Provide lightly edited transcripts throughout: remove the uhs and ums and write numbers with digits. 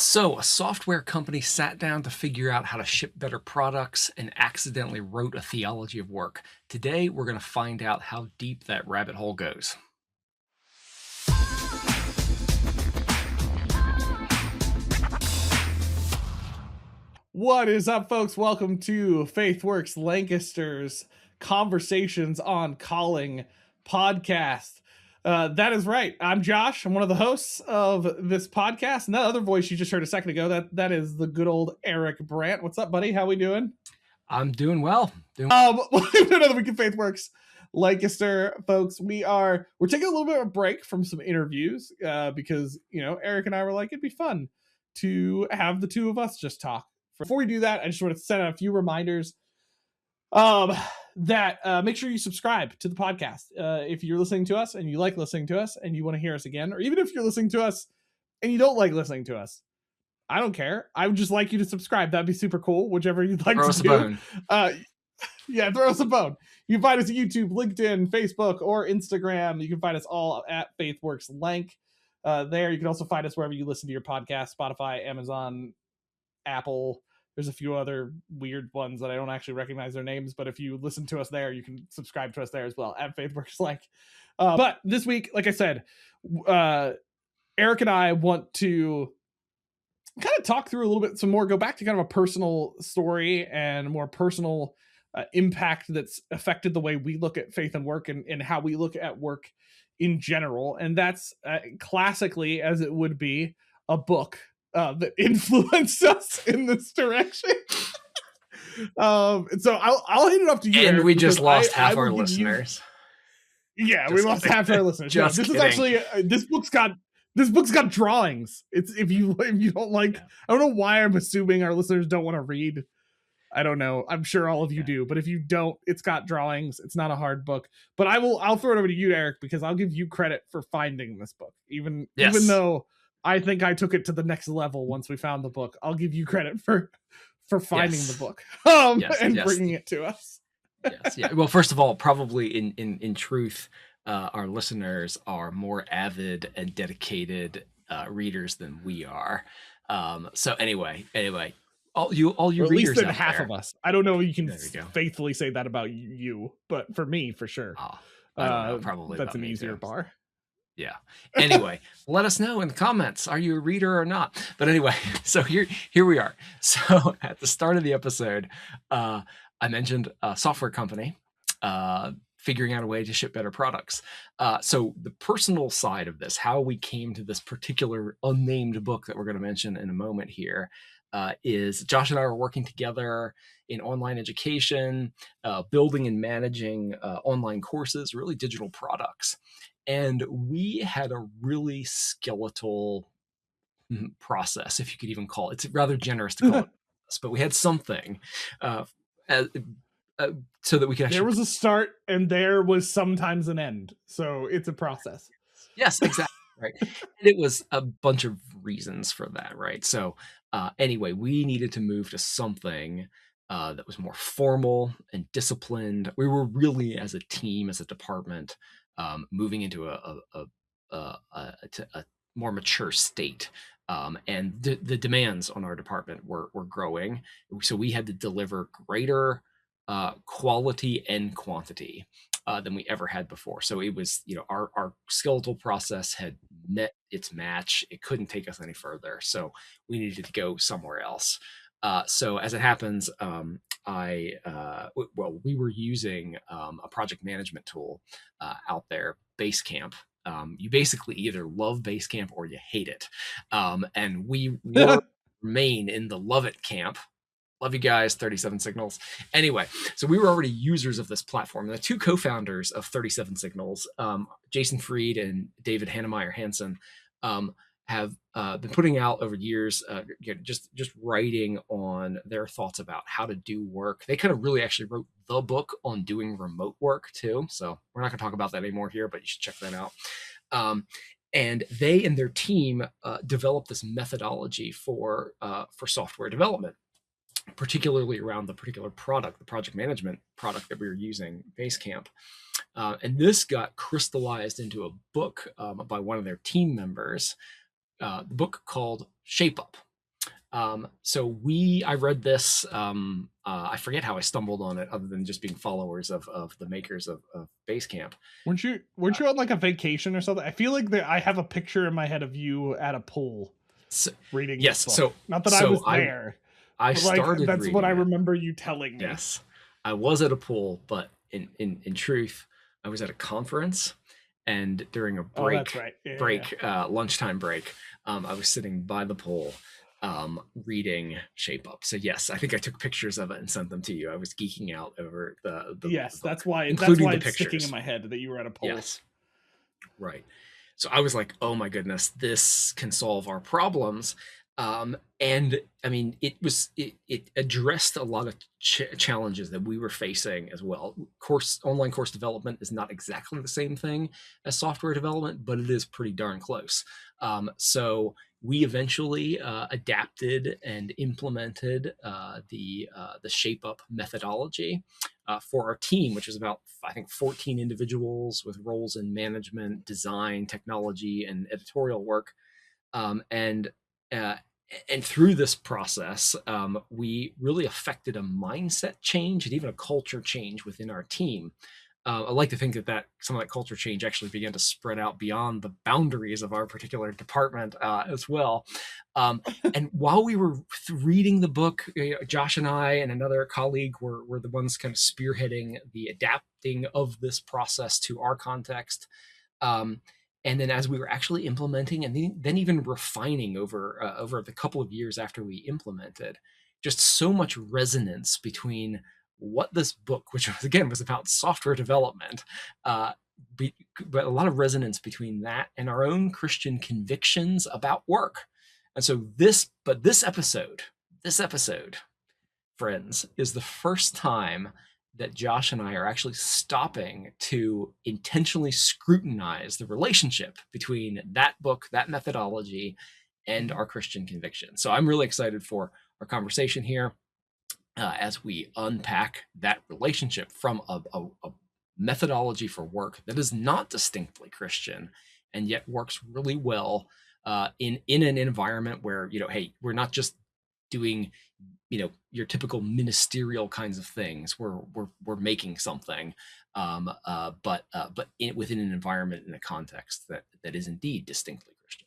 So, a software company sat down to figure out how to ship better products and accidentally wrote a theology of work. Today, we're going to find out how deep that rabbit hole goes. What is up, folks? Welcome to FaithWorks Lancaster's Conversations on Calling podcast. That is right. I'm Josh. I'm one of the hosts of this podcast. And that other voice you just heard a second ago, that is the good old Eric Brandt. What's up, buddy? How we doing? I'm doing well. Welcome to another week of FaithWorks Lancaster, folks. We're taking a little bit of a break from some interviews because Eric and I were like, it'd be fun to have the two of us just talk. Before we do that, I just want to send out a few reminders that make sure you subscribe to the podcast. If you're listening to us and you like listening to us and you want to hear us again, or even if you're listening to us and you don't like listening to us, I don't care. I would just like you to subscribe. That'd be super cool, whichever you'd like to do. Yeah, throw us a bone. You can find us at YouTube, LinkedIn, Facebook, or Instagram. You can find us all at FaithWorks Lank. There, you can also find us wherever you listen to your podcast, Spotify, Amazon, Apple. There's a few other weird ones that I don't actually recognize their names, but if you listen to us there, you can subscribe to us there as well at FaithWorks Lank. But this week, like I said, Eric and I want to kind of talk through a little bit some more, go back to kind of a personal story and a more personal impact that's affected the way we look at faith and work and how we look at work in general. And that's classically, as it would be, a book that influenced us in this direction. And so I'll hand it off to you. And Eric, we just lost half our listeners. We lost half our listeners. No, this is actually this book's got drawings. It's if you don't like, I don't know why I'm assuming our listeners don't want to read. I don't know. I'm sure all of you do, but if you don't, it's got drawings. It's not a hard book. But I'll throw it over to you, Eric, because I'll give you credit for finding this book. Even though I think I took it to the next level once we found the book, I'll give you credit for finding the book and bringing it to us. Yes. Yeah. Well, first of all, probably in truth, our listeners are more avid and dedicated readers than we are. So anyway, all you or at readers, least than out half there, of us. I don't know if you can faithfully say that about you, but for me, for sure. I don't know, probably that's an easier bar. Yeah. Anyway, let us know in the comments. Are you a reader or not? But anyway, so here we are. So at the start of the episode, I mentioned a software company figuring out a way to ship better products. So the personal side of this, how we came to this particular unnamed book that we're going to mention in a moment here, is Josh and I were working together in online education, building and managing online courses, really digital products. And we had a really skeletal process, if you could even call it. It's rather generous to call it this, but we had something so that we could actually... There was a start and there was sometimes an end. So it's a process. Yes, exactly. Right. And it was a bunch of reasons for that, right? So anyway, we needed to move to something that was more formal and disciplined. We were really, as a team, as a department, moving into a more mature state. And the demands on our department were growing. So we had to deliver greater quality and quantity than we ever had before. So it was, our skeletal process had met its match. It couldn't take us any further. So we needed to go somewhere else. So as it happens, we were using a project management tool out there, Basecamp. You basically either love Basecamp or you hate it. And we remain in the love it camp. Love you guys, 37 Signals. Anyway, so we were already users of this platform. And the two co-founders of 37 Signals, Jason Fried and David Hannemeyer Hansen, have been putting out over years, just writing on their thoughts about how to do work. They kind of really actually wrote the book on doing remote work too. So we're not going to talk about that anymore here, but you should check that out. And they and their team developed this methodology for software development, particularly around the particular product, the project management product that we were using, Basecamp. And this got crystallized into a book by one of their team members, the book called Shape Up. So I read this. I forget how I stumbled on it, other than just being followers of the makers of Basecamp. Weren't you on like a vacation or something? I feel like I have a picture in my head of you at a pool So, reading this yes, book. Not that I so was there, I but like started that's what I reading it. remember you telling me. Yes, I was at a pool, but in truth, I was at a conference, and during a Oh, that's right. Yeah. lunchtime break, I was sitting by the pool, reading Shape Up. So yes, I think I took pictures of it and sent them to you. I was geeking out over the Yes, book, that's including why the it's sticking in pictures. my head that you were at a poll. Yes, right. So I was like, oh my goodness, this can solve our problems. And I mean, it addressed a lot of challenges that we were facing as well. Online course development is not exactly the same thing as software development, but it is pretty darn close. So we eventually adapted and implemented the Shape Up methodology for our team, which is about, I think, 14 individuals with roles in management, design, technology, and editorial work. Um, and uh, and through this process, we really affected a mindset change and even a culture change within our team. I like to think that some of that culture change actually began to spread out beyond the boundaries of our particular department as well. And while we were reading the book, Josh and I and another colleague were the ones kind of spearheading the adapting of this process to our context. Um, and then as we were actually implementing and then even refining over the couple of years after we implemented, just so much resonance between what this book, which was, again, was about software development, uh, but a lot of resonance between that and our own Christian convictions about work. And so this episode, friends, is the first time that Josh and I are actually stopping to intentionally scrutinize the relationship between that book, that methodology, and our Christian conviction. So I'm really excited for our conversation here as we unpack that relationship from a methodology for work that is not distinctly Christian and yet works really well in an environment where, hey, we're not just doing, your typical ministerial kinds of things. We're making something, but within an environment, in a context that is indeed distinctly Christian.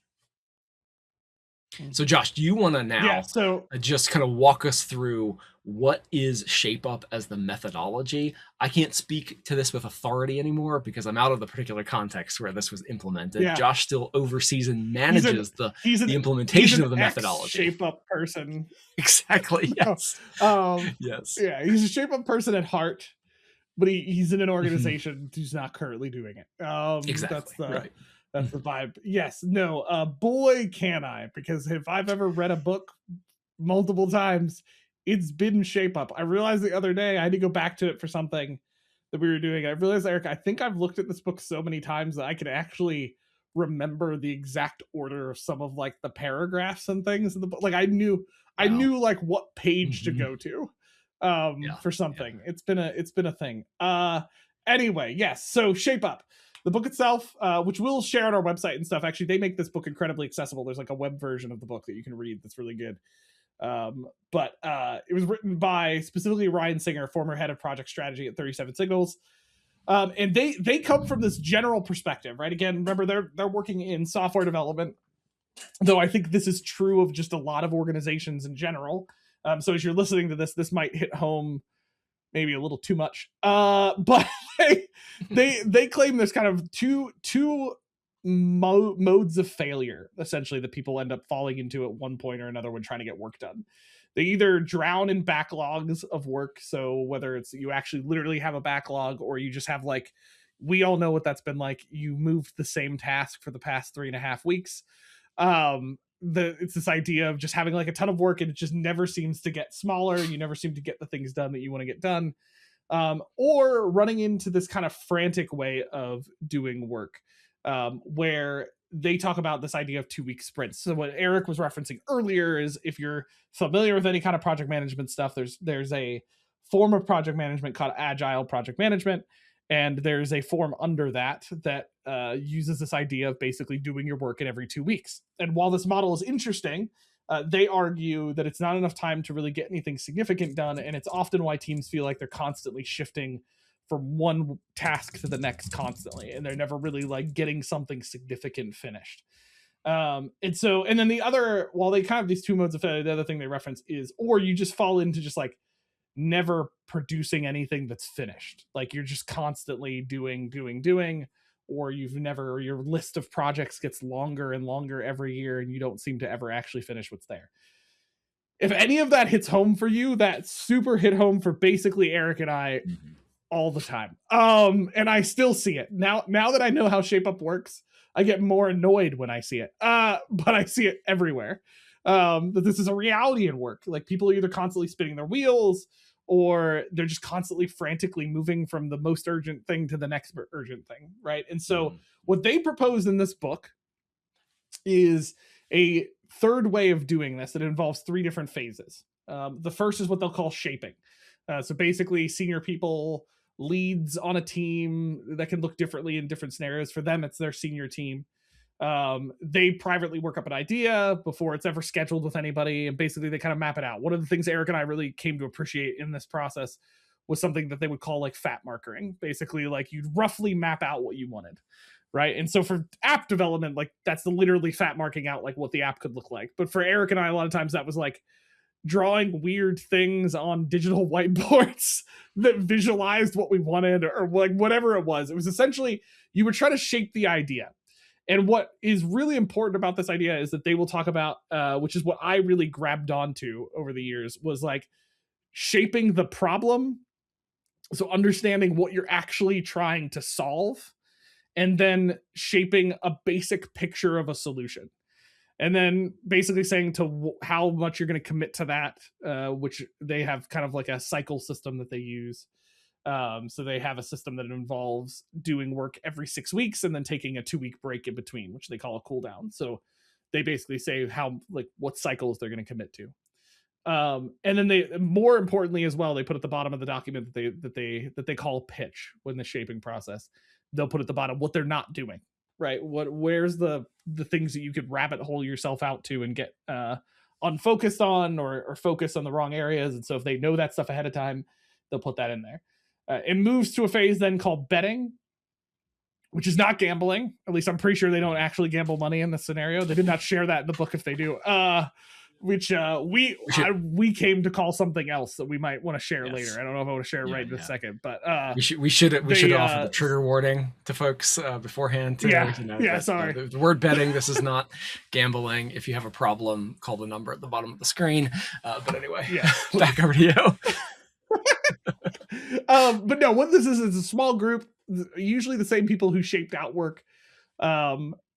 So, Josh, do you want to Yeah. now So just kind of walk us through what is Shape Up as the methodology? I can't speak to this with authority anymore because I'm out of the particular context where this was implemented. yeah, Josh still oversees and he's an manages the he's an he's implementation an of the ex methodology. shape up person. Exactly. Yes. um, Yes. yeah, he's a shape up person at heart, but he's in an Mhm. organization who's not currently doing it. Exactly. Right. That's Mhm. the vibe. Yes, no, boy can I, because if I've ever read a book multiple times, it's been Shape Up. I realized the other day I had to go back to it for something that we were doing. I realized, Eric, I think I've looked at this book so many times that I could actually remember the exact order of some of like the paragraphs and things in the book. Like I Wow. knew like what page to Mhm. go to Yeah. for Yeah. something. It's been a thing. Anyway, yes, so Shape Up. The book itself, which we'll share on our website and stuff. Actually, they make this book incredibly accessible. There's like a web version of the book that you can read that's really good. But it was written by specifically Ryan Singer, former head of project strategy at 37 Signals. And they come from this general perspective, right? Again, remember they're working in software development, though I think this is true of just a lot of organizations in general. So as you're listening to this might hit home maybe a little too much. But they claim there's kind of two modes of failure essentially that people end up falling into at one point or another when trying to get work done. They either drown in backlogs of work, so whether it's you actually literally have a backlog or you just have like, we all know what that's been like, you moved the same task for the past 3.5 weeks. It's this idea of just having like a ton of work and it just never seems to get smaller. You never seem to get the things done that you want to get done. Or running into this kind of frantic way of doing work, where they talk about this idea of 2-week sprints. So what Eric was referencing earlier is, if you're familiar with any kind of project management stuff, there's a form of project management called agile project management, and there's a form under that uses this idea of basically doing your work in every 2 weeks. And while this model is interesting, They argue that it's not enough time to really get anything significant done, and it's often why teams feel like they're constantly shifting from one task to the next constantly, and they're never really like getting something significant finished. And then the other, while they kind of these two modes of failure, the other thing they reference is, or you just fall into just like never producing anything that's finished. Like you're just constantly doing, or you've never, or your list of projects gets longer and longer every year and you don't seem to ever actually finish what's there. If any of that hits home for you, that super hit home for basically Eric and I all the time. And I still see it. Now that I know how Shape Up works, I get more annoyed when I see it. But I see it everywhere. That this is a reality in work. Like people are either constantly spinning their wheels or they're just constantly frantically moving from the most urgent thing to the next urgent thing, right? And so what they propose in this book is a third way of doing this that involves 3 different phases. The first is what they'll call shaping. So basically senior people, leads on a team that can look differently in different scenarios. For them, it's their senior team. They privately work up an idea before it's ever scheduled with anybody, and basically they kind of map it out. One of the things Eric and I really came to appreciate in this process was something that they would call like fat markering. Basically, like you'd roughly map out what you wanted, right? And so for app development, like that's literally fat marking out like what the app could look like. But for Eric and I, a lot of times that was like drawing weird things on digital whiteboards that visualized what we wanted, or like whatever it was. It was essentially you would try to shape the idea. And what is really important about this idea is that they will talk about, which is what I really grabbed onto over the years, was like shaping the problem. So understanding what you're actually trying to solve, and then shaping a basic picture of a solution. And then basically saying to how much you're going to commit to that, which they have kind of like a cycle system that they use. So they have a system that involves doing work every 6 weeks and then taking a 2-week break in between, which they call a cool down. So they basically say how, like, what cycles they're going to commit to. And then they, more importantly as well, they put at the bottom of the document that they call pitch when the shaping process. They'll put at the bottom what they're not doing. Right? Where's the things that you could rabbit hole yourself out to and get unfocused on, or focus on the wrong areas. And so if they know that stuff ahead of time, they'll put that in there. It moves to a phase then called betting, which is not gambling. At least I'm pretty sure they don't actually gamble money in this scenario. They did not share that in the book if they do. Which we came to call something else that we might want to share later. I don't know if I want to share right in a second, but we should offer the trigger warning to folks beforehand. Sorry. The word betting. This is not gambling. If you have a problem, call the number at the bottom of the screen. But anyway, back over to you. But no, what this is a small group, usually the same people who shaped out work.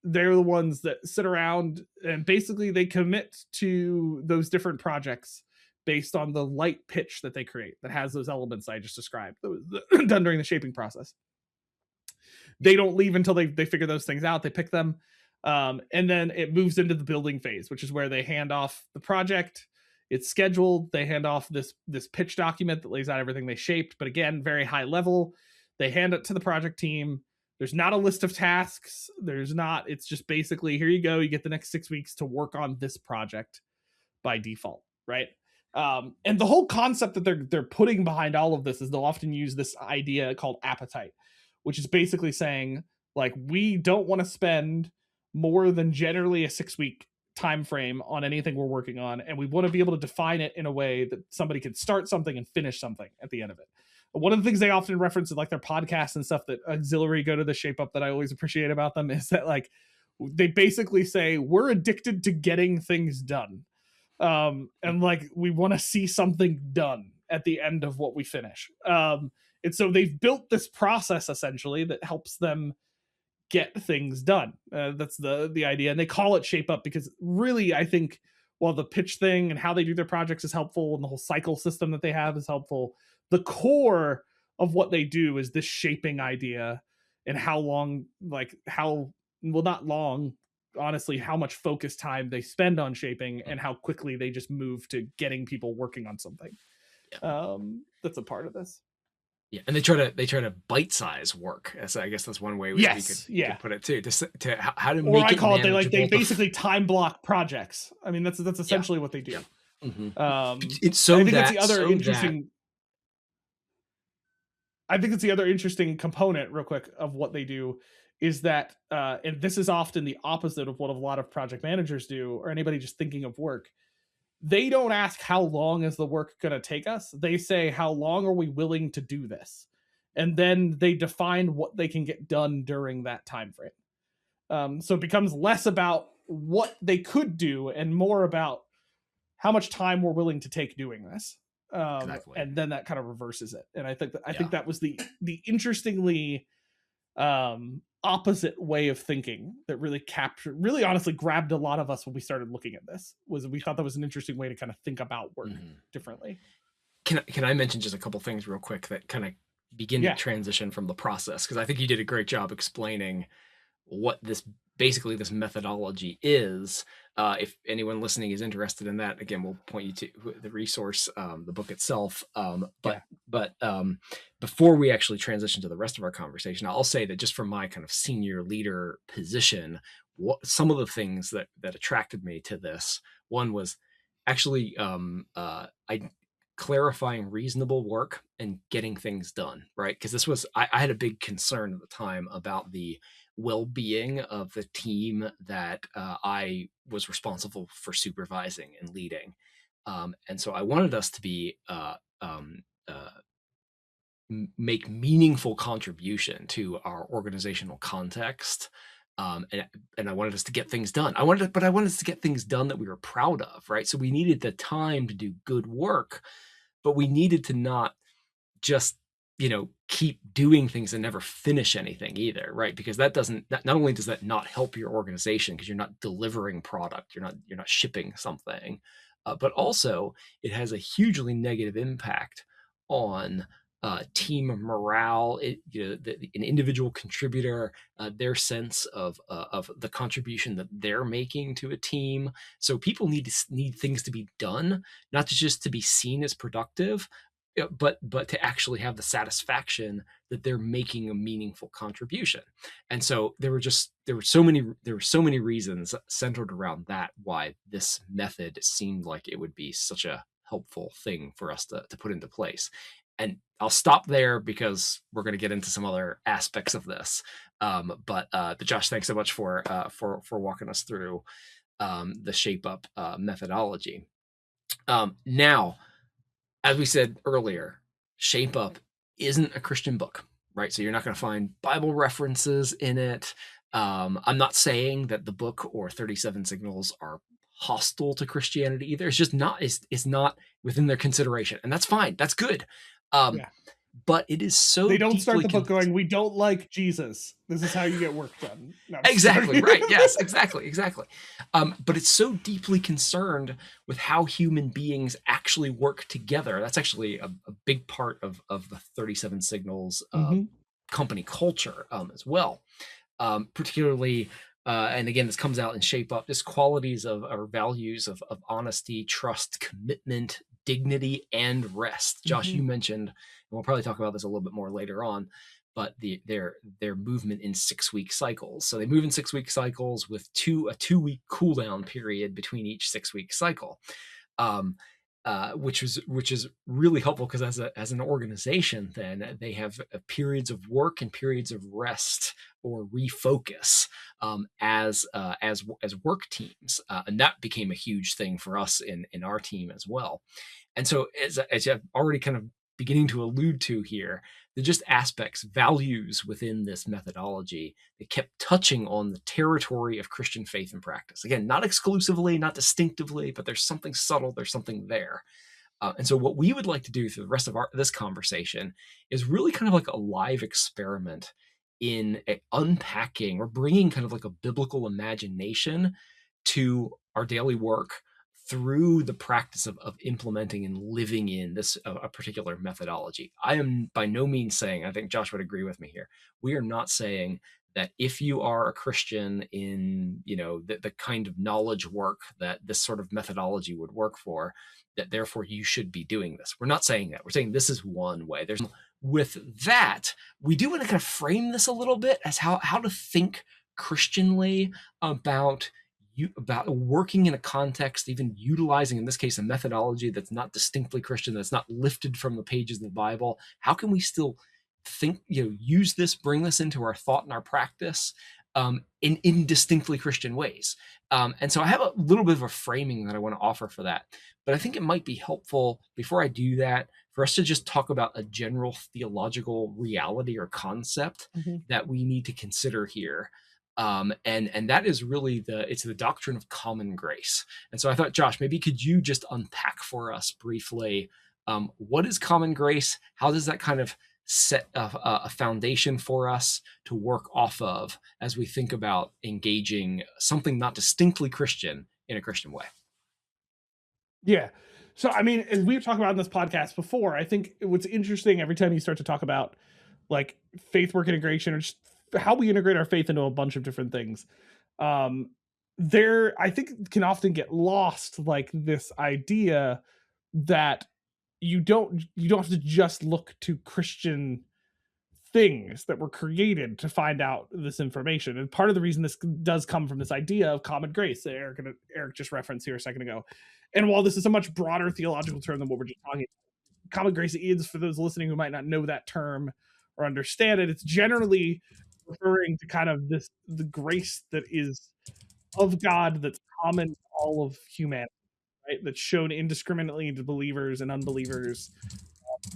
They're the ones that sit around and basically they commit to those different projects based on the light pitch that they create that has those elements I just described, done during the shaping process. They don't leave until they figure those things out. They pick them. And then it moves into the building phase, which is where they hand off the project. It's scheduled. They hand off this pitch document that lays out everything they shaped, but again, very high level. They hand it to the project team. There's not a list of tasks. It's just basically, here you go. You get the next 6 weeks to work on this project by default, right? And the whole concept that they're putting behind all of this is they'll often use this idea called appetite, which is basically saying, like, we don't want to spend more than generally a 6-week time frame on anything we're working on, and we want to be able to define it in a way that somebody can start something and finish something at the end of it. One of the things they often reference in like their podcasts and stuff that auxiliary go to the Shape Up that I always appreciate about them is that like they basically say we're addicted to getting things done. And like we want to see something done at the end of what we finish. And so they've built this process essentially that helps them get things done. That's the idea. And they call it Shape Up because really I think while the pitch thing and how they do their projects is helpful and the whole cycle system that they have is helpful, the core of what they do is this shaping idea and how long, not long, honestly, how much focus time they spend on shaping and how quickly they just move to getting people working on something. That's a part of this. Yeah, and they try to bite size work. As I guess that's one way Yes, we could yeah. put it too. To how to Or make I it call it they manageable. basically time block projects. I mean, that's Yeah, essentially what they yeah. do. Hmm. It's And so that I think it's the other interesting component, real quick, of what they do is that, and this is often the opposite of what a lot of project managers do, or anybody just thinking of work. They don't ask how long is the work going to take us. They say how long are we willing to do this, and then they define what they can get done during that time frame. So it becomes less about what they could do and more about how much time we're willing to take doing this. exactly. And then that kind of reverses it. And I Yeah. think that was the interestingly opposite way of thinking that really honestly grabbed a lot of us when we started looking at this. Was we thought that was an interesting way to kind of think about work Hmm. differently. Can I mention just a couple things real quick that kind of begin to Yeah, transition from the process? Because I think you did a great job explaining what this basically this methodology is. If anyone listening is interested in that, again, we'll point you to the resource, the book itself. yeah, But before we actually transition to the rest of our conversation, I'll say that just from my kind of senior leader position, what some of the things that attracted me to this one was actually I clarifying reasonable work and getting things done, right? Because I had a big concern at the time about the well-being of the team that I was responsible for supervising and leading. And so I wanted us to be make meaningful contribution to our organizational context. And I wanted us to get things done. But I wanted us to get things done that we were proud of, right? So we needed the time to do good work, but we needed to not just keep doing things and never finish anything either, right? Because not only does that not help your organization because you're not delivering product, you're not shipping something, but also it has a hugely negative impact on team morale. An individual contributor, their sense of the contribution that they're making to a team. So people need things to be done, not just to be seen as productive, yeah, but to actually have the satisfaction that they're making a meaningful contribution. And so there were so many reasons centered around that why this method seemed like it would be such a helpful thing for us to put into place. And I'll stop there because we're going to get into some other aspects of this. But Josh, thanks so much for walking us through the shape up methodology. Now, as we said earlier, Shape Up isn't a Christian book, right? So you're not going to find Bible references in it. I'm not saying that the book or 37 Signals are hostile to Christianity either. It's just not. It's not within their consideration, and that's fine. That's good. Um, yeah. but it is so They don't start deeply the book going, "We don't like Jesus. This is how you get work done." No, I'm just exactly joking. right. Yes, exactly. But it's so deeply concerned with how human beings actually work together. That's actually a big part of the 37 Signals Mhm, company culture as well. Particularly, and again, this comes out in Shape Up, just qualities of our values of honesty, trust, commitment, dignity, and rest. Josh, you mhm, mentioned, and we'll probably talk about this a little bit more later on, but their movement in 6 week cycles. So they move in 6 week cycles with a 2 week cool down period between each 6 week cycle. Um, which is really helpful because as an organization, then they have periods of work and periods of rest or refocus as work teams, and that became a huge thing for us in our team as well. And so, as I've already kind of beginning to allude to here, the just aspects, values within this methodology that kept touching on the territory of Christian faith and practice. Again, not exclusively, not distinctively, but there's something subtle, there's something there. And so, what we would like to do through the rest of this conversation is really kind of like a live experiment in unpacking or bringing kind of like a biblical imagination to our daily work through the practice of implementing and living in this a particular methodology. I am by no means saying, I think Josh would agree with me here, we are not saying that if you are a Christian in the kind of knowledge work that this sort of methodology would work for, that therefore you should be doing this. We're not saying that. We're saying this is one way. with that, we do want to kind of frame this a little bit as how to think Christianly about about working in a context, even utilizing, in this case, a methodology that's not distinctly Christian, that's not lifted from the pages of the Bible. How can we still think, use this, bring this into our thought and our practice in distinctly Christian ways? And so I have a little bit of a framing that I want to offer for that. But I think it might be helpful before I do that for us to just talk about a general theological reality or concept Mhm. that we need to consider here. And that is really it's the doctrine of common grace. And so I thought, Josh, maybe could you just unpack for us briefly what is common grace? How does that kind of set a foundation for us to work off of as we think about engaging something not distinctly Christian in a Christian way? Yeah. So, I mean, as we've talked about in this podcast before, I think what's interesting every time you start to talk about like faith work integration or just how we integrate our faith into a bunch of different things, um, there, I think, can often get lost like this idea that you don't have to just look to Christian things that were created to find out this information. And part of the reason this does come from this idea of common grace that Eric just referenced here a second ago. And while this is a much broader theological term than what we're just talking about, common grace is, for those listening who might not know that term or understand it, it's generally referring to kind of the grace that is of God that's common to all of humanity, right? That's shown indiscriminately to believers and unbelievers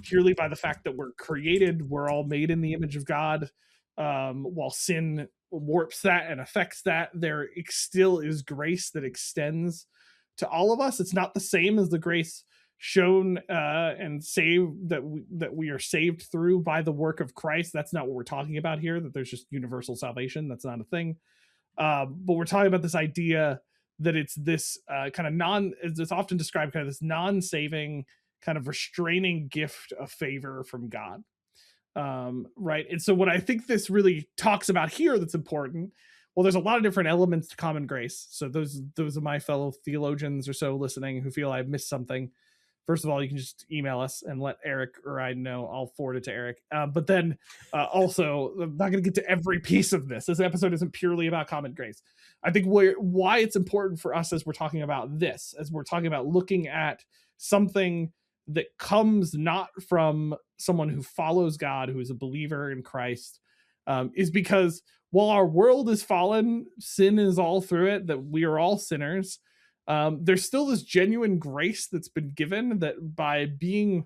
purely by the fact that we're created, we're all made in the image of God. While sin warps that and affects that, there still is grace that extends to all of us. It's not the same as the grace shown and saved that we are saved through by the work of Christ. That's not what we're talking about here. That there's just universal salvation. That's not a thing. But we're talking about this idea that it's this kind of it's often described kind of this non-saving, kind of restraining gift of favor from God. Right. And so what I think this really talks about here that's important, well, there's a lot of different elements to common grace. So those are my fellow theologians or so listening who feel I've missed something. First of all, you can just email us and let Eric or I know. I'll forward it to Eric. But then also, I'm not going to get to every piece of this. This episode isn't purely about common grace. I think why it's important for us as we're talking about this, as we're talking about looking at something that comes not from someone who follows God, who is a believer in Christ, is because while our world is fallen, sin is all through it, that we are all sinners. There's still this genuine grace that's been given that by being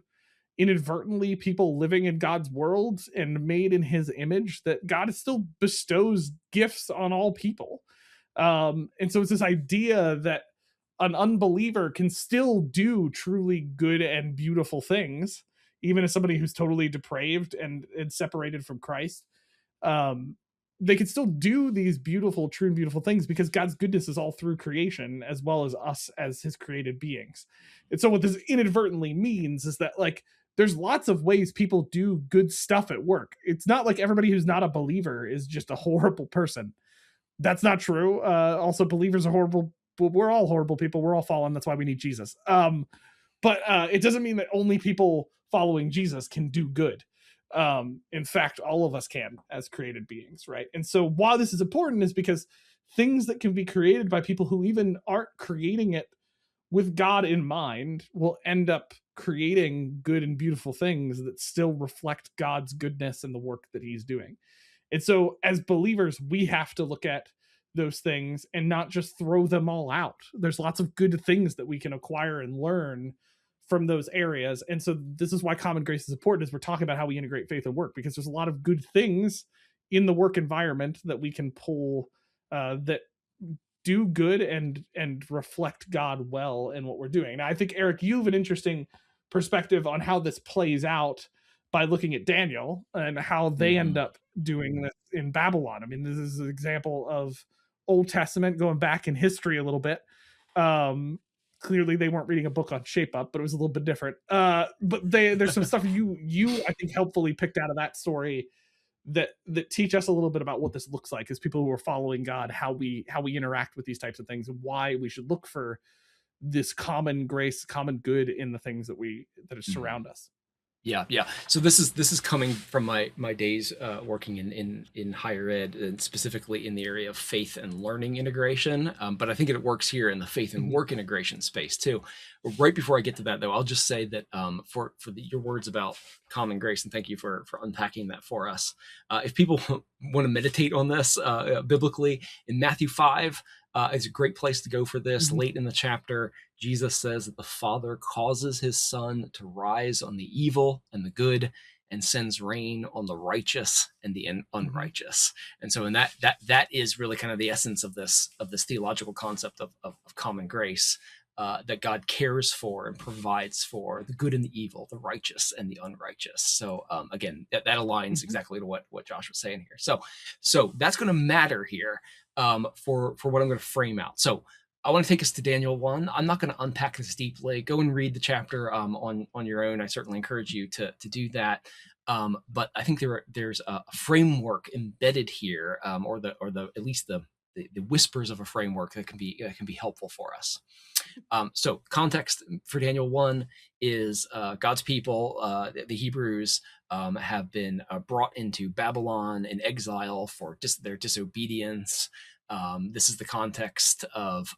inadvertently people living in God's world and made in his image, that God still bestows gifts on all people. And so it's this idea that an unbeliever can still do truly good and beautiful things, even as somebody who's totally depraved and separated from Christ. Um, they can still do these beautiful, true and beautiful things because God's goodness is all through creation as well as us as his created beings. And so what this inadvertently means is that like there's lots of ways people do good stuff at work. It's not like everybody who's not a believer is just a horrible person. That's not true. Also, believers are horrible. We're all horrible people. We're all fallen. That's why we need Jesus. But it doesn't mean that only people following Jesus can do good. In fact, all of us can as created beings, right? And so why this is important is because things that can be created by people who even aren't creating it with God in mind will end up creating good and beautiful things that still reflect God's goodness and the work that he's doing. And so as believers, we have to look at those things and not just throw them all out. There's lots of good things that we can acquire and learn from those areas. And so this is why common grace is important, is we're talking about how we integrate faith and work, because there's a lot of good things in the work environment that we can pull that do good and reflect God well in what we're doing. Now, I think, Eric, you have an interesting perspective on how this plays out by looking at Daniel and how they end up doing this in Babylon. I mean, this is an example of Old Testament going back in history a little bit. Clearly they weren't reading a book on Shape Up, but it was a little bit different. But there's some stuff you I think helpfully picked out of that story that teach us a little bit about what this looks like as people who are following God, how we interact with these types of things, and why we should look for this common grace, common good in the things that surround us. Yeah. So this is coming from my days working in higher ed, and specifically in the area of faith and learning integration. But I think it works here in the faith and Mhm. work integration space too. Right before I get to that, though, I'll just say that your words about common grace, and thank you for unpacking that for us. If people want to meditate on this biblically, in Matthew 5, it's a great place to go for this. Mhm. Late in the chapter, Jesus says that the Father causes his Son to rise on the evil and the good, and sends rain on the righteous and the Mhm. unrighteous. And so in that is really kind of the essence of this theological concept of common grace, that God cares for and provides for the good and the evil, the righteous and the unrighteous. So again, that aligns Mhm. exactly to what Josh was saying here. So that's going to matter here, for what I'm going to frame out. So I want to take us to Daniel 1. I'm not going to unpack this deeply. Go and read the chapter on your own. I certainly encourage you to do that. But I think there's a framework embedded here, or at least the whispers of a framework that can be helpful for us. So context for Daniel 1 is God's people, the Hebrews, have been brought into Babylon in exile for their disobedience. This is the context of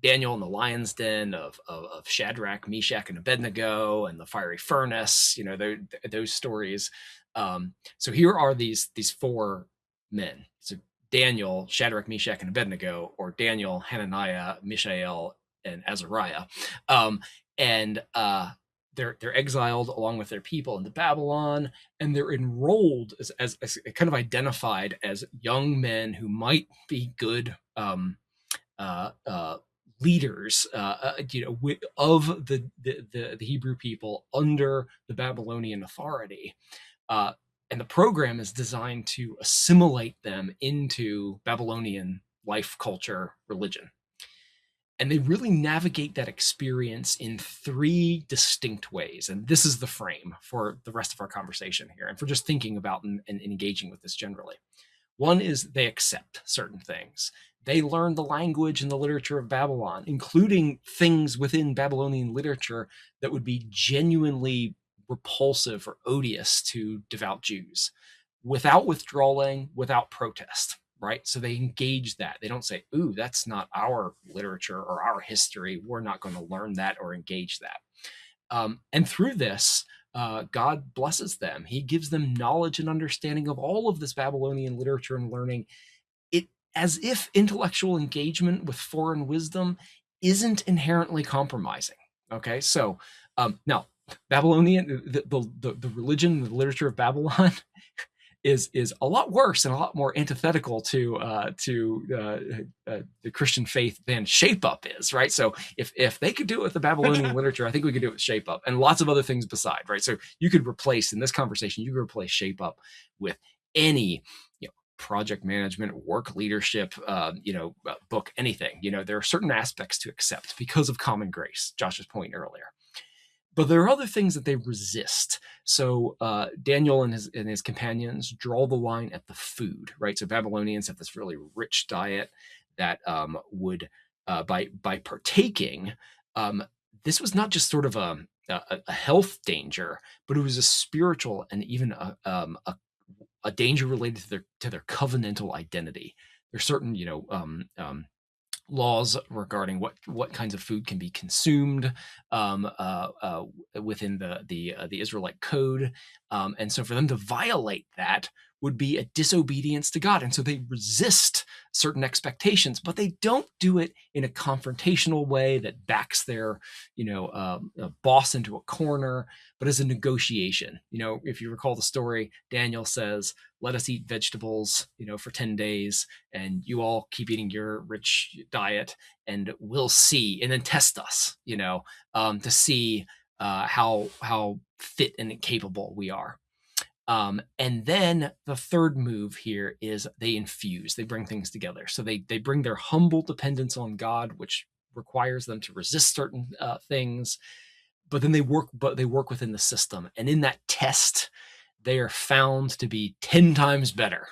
Daniel in the lion's den, of Shadrach, Meshach, and Abednego, and the fiery furnace. Those stories. So here are these four men. So Daniel, Shadrach, Meshach, and Abednego, or Daniel, Hananiah, Mishael, and Azariah. And they're exiled along with their people into Babylon, and they're enrolled as kind of identified as young men who might be good uh, uh, leaders, of the Hebrew people under the Babylonian authority. Uh, and the program is designed to assimilate them into Babylonian life, culture, religion. And they really navigate that experience in three distinct ways. And this is the frame for the rest of our conversation here, and for just thinking about and engaging with this generally. One is they accept certain things. They learn the language and the literature of Babylon, including things within Babylonian literature that would be genuinely repulsive or odious to devout Jews, without withdrawing, without protest, right? So they engage that. They don't say, ooh, that's not our literature or our history. We're not going to learn that or engage that. And through this, God blesses them. He gives them knowledge and understanding of all of this Babylonian literature and learning. It as if intellectual engagement with foreign wisdom isn't inherently compromising. Okay, so now Babylonian, the religion, the literature of Babylon is a lot worse and a lot more antithetical to the Christian faith than Shape Up is, right? So if they could do it with the Babylonian literature, I think we could do it with Shape Up and lots of other things beside, right? So you could replace in this conversation, you could replace Shape Up with any project management, work leadership, book, anything. There are certain aspects to accept because of common grace. Josh's point earlier. But there are other things that they resist. So Daniel and his companions draw the line at the food, right? So Babylonians have this really rich diet that would, by partaking, this was not just sort of a health danger, but it was a spiritual and even a danger related to their covenantal identity. There's certain laws regarding what kinds of food can be consumed within the Israelite code, and so for them to violate that would be a disobedience to God, and so they resist certain expectations, but they don't do it in a confrontational way that backs their boss into a corner, but as a negotiation. If you recall the story, Daniel says, "Let us eat vegetables, for 10 days, and you all keep eating your rich diet, and we'll see, and then test us, to see how fit and capable we are." And then the third move here is they infuse, they bring things together. So they bring their humble dependence on God, which requires them to resist certain things, but then they work within the system. And in that test, they are found to be 10 times better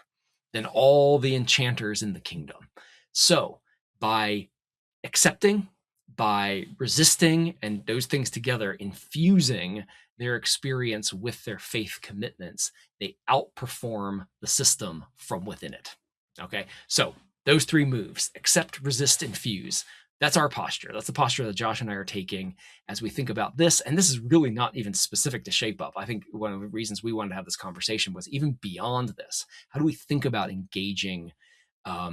than all the enchanters in the kingdom. So by accepting, by resisting and those things together, infusing their experience with their faith commitments, they outperform the system from within it. Okay, so those three moves: accept, resist, infuse. That's our posture. That's the posture that Josh and I are taking as we think about this. And this is really not even specific to Shape Up. I think one of the reasons we wanted to have this conversation was even beyond this. How do we think about engaging a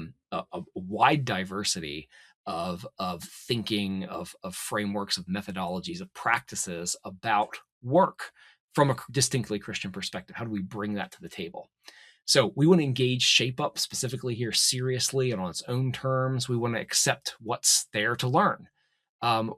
wide diversity of thinking, of frameworks, of methodologies, of practices about work from a distinctly Christian perspective? How do we bring that to the table? So we want to engage Shape Up specifically here seriously and on its own terms. We want to accept what's there to learn.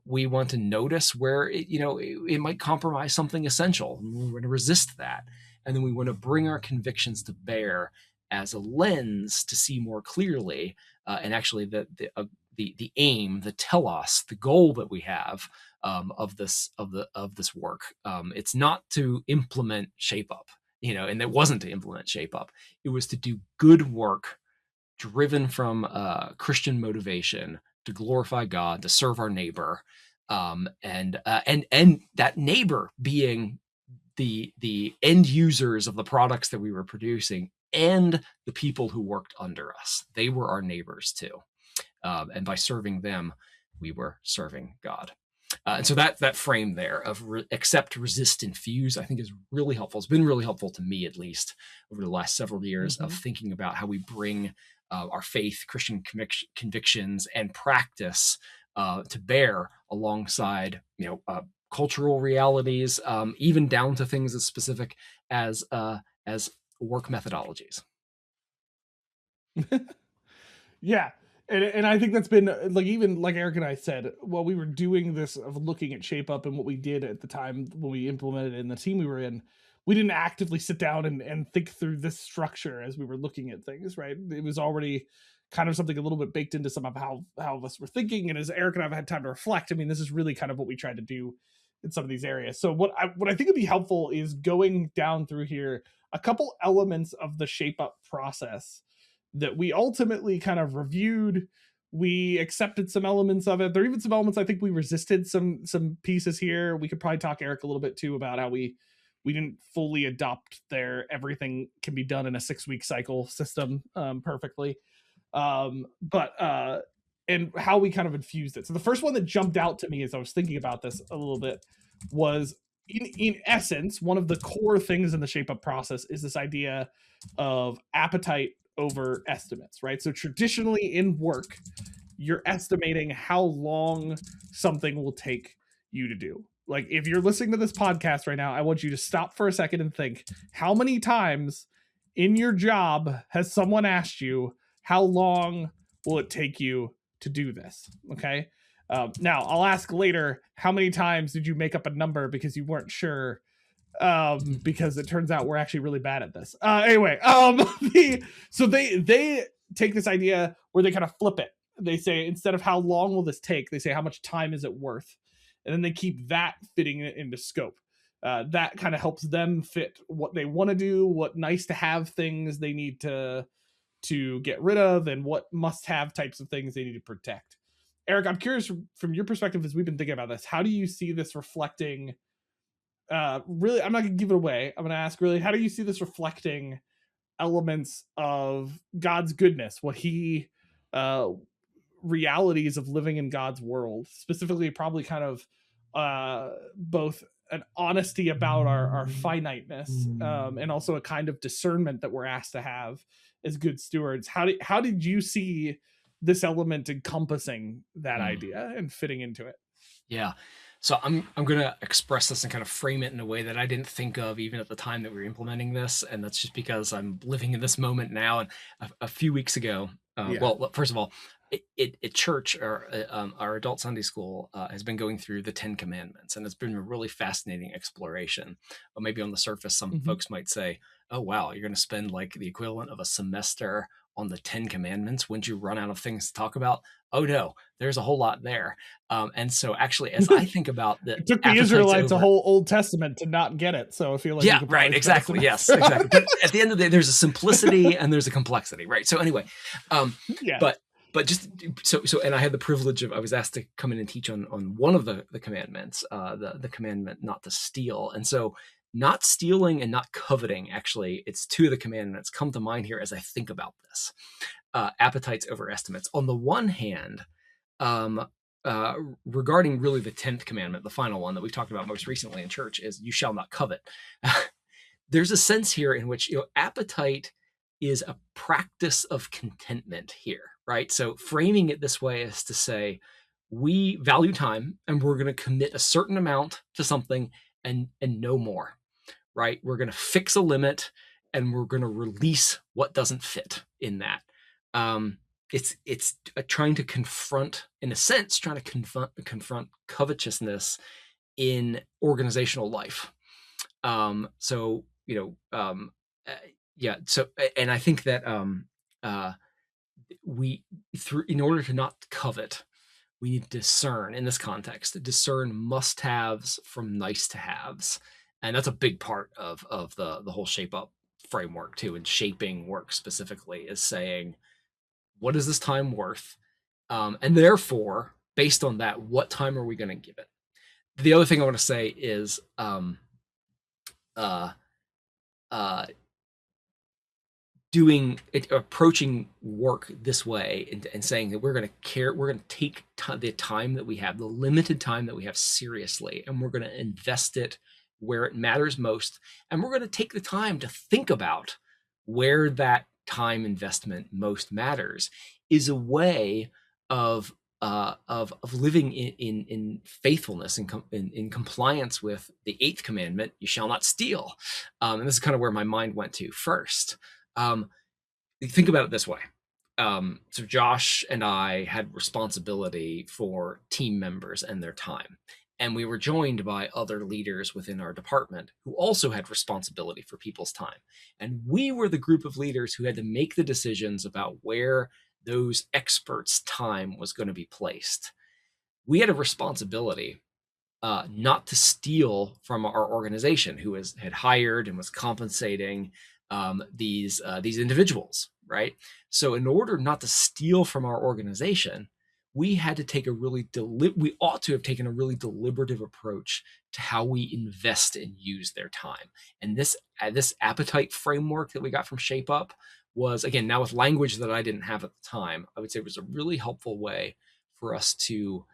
We want to notice where it might compromise something essential. We're going to resist that. And then we want to bring our convictions to bear as a lens to see more clearly, and actually the aim, the telos, the goal that we have of this work. It's not to implement Shape Up, and it wasn't to implement Shape Up. It was to do good work driven from Christian motivation to glorify God, to serve our neighbor, and that neighbor being the end users of the products that we were producing and the people who worked under us. They were our neighbors too. And by serving them, we were serving God. And so that frame there of accept, resist, infuse, I think is really helpful. It's been really helpful to me, at least over the last several years, of thinking about how we bring our faith, Christian convictions, and practice to bear alongside, cultural realities, even down to things as specific as work methodologies. Yeah. And I think that's been even like Eric and I said, while we were doing this of looking at Shape Up and what we did at the time when we implemented it in the team we were in, we didn't actively sit down and think through this structure as we were looking at things, right? It was already kind of something a little bit baked into some of how of us were thinking. And as Eric and I have had time to reflect, I mean, this is really kind of what we tried to do in some of these areas. So what I think would be helpful is going down through here a couple elements of the Shape Up process that we ultimately kind of reviewed. We accepted some elements of it. There are even some elements I think we resisted some pieces here. We could probably talk, Eric, a little bit too about how we didn't fully adopt their everything can be done in a 6-week cycle system perfectly. But and how we kind of infused it. So the first one that jumped out to me as I was thinking about this a little bit was in essence, one of the core things in the Shape Up process is this idea of appetite over estimates, right? So traditionally in work, you're estimating how long something will take you to do. Like if you're listening to this podcast right now, I want you to stop for a second and think, how many times in your job has someone asked you, how long will it take you to do this? Okay. Now I'll ask later, how many times did you make up a number because you weren't sure? Because it turns out we're actually really bad at this. Anyway, so they take this idea where they kind of flip it. They say, instead of how long will this take, they say, how much time is it worth? And then they keep that fitting it into scope. That kind of helps them fit what they want to do, what nice to have things they need to get rid of, and what must have types of things they need to protect. Eric, I'm curious from your perspective, as we've been thinking about this, how do you see this reflecting really, I'm not going to give it away. I'm going to ask really, how do you see this reflecting elements of God's goodness, what he, realities of living in God's world, specifically probably kind of both an honesty about our finiteness and also a kind of discernment that we're asked to have as good stewards. How did you see this element encompassing that idea and fitting into it? Yeah. So I'm going to express this and kind of frame it in a way that I didn't think of even at the time that we were implementing this. And that's just because I'm living in this moment now. And a few weeks ago, well, first of all, at church, our adult Sunday school has been going through the 10 Commandments, and it's been a really fascinating exploration. But maybe on the surface, some folks might say, oh, wow, you're going to spend like the equivalent of a semester on the 10 Commandments. Wouldn't you run out of things to talk about? Oh, no, there's a whole lot there. And so actually, as I think about the it took the Israelites a whole Old Testament to not get it. So I feel like, yeah, right. Exactly. Yes, exactly. But at the end of the day, there's a simplicity and there's a complexity. Right. So anyway, yeah. but but just and I had the privilege of, I was asked to come in and teach on one of the commandments, the commandment not to steal. And so not stealing and not coveting, actually, it's two of the commandments come to mind here as I think about this. Appetites over estimates. On the one hand, um, regarding really the 10th commandment, the final one that we've talked about most recently in church, is you shall not covet. There's a sense here in which, appetite is a practice of contentment here, right? So framing it this way is to say, we value time and we're going to commit a certain amount to something and no more, right? We're going to fix a limit and we're going to release what doesn't fit in that. It's trying to confront, in a sense, trying to confront covetousness in organizational life. So uh, yeah. So, and I think that we in order to not covet, we need to discern in this context, discern must-haves from nice-to-haves, and that's a big part of the whole shape up framework too. And shaping work specifically is saying, what is this time worth? And therefore, based on that, what time are we going to give it? The other thing I want to say is uh, uh, approaching work this way, and saying that we're going to take the time that we have, the limited time that we have, seriously, and we're going to invest it where it matters most, and we're going to take the time to think about where that time investment most matters, is a way of living in faithfulness and in compliance with the 8th commandment, you shall not steal. And this is kind of where my mind went to first. Think about it this way. So Josh and I had responsibility for team members and their time. And we were joined by other leaders within our department who also had responsibility for people's time. And we were the group of leaders who had to make the decisions about where those experts' time was going to be placed. We had a responsibility not to steal from our organization, who had hired and was compensating these individuals, right? So in order not to steal from our organization, we had to take we ought to have taken a really deliberative approach to how we invest and use their time. And this appetite framework that we got from Shape Up was, again, now with language that I didn't have at the time, I would say it was a really helpful way for us to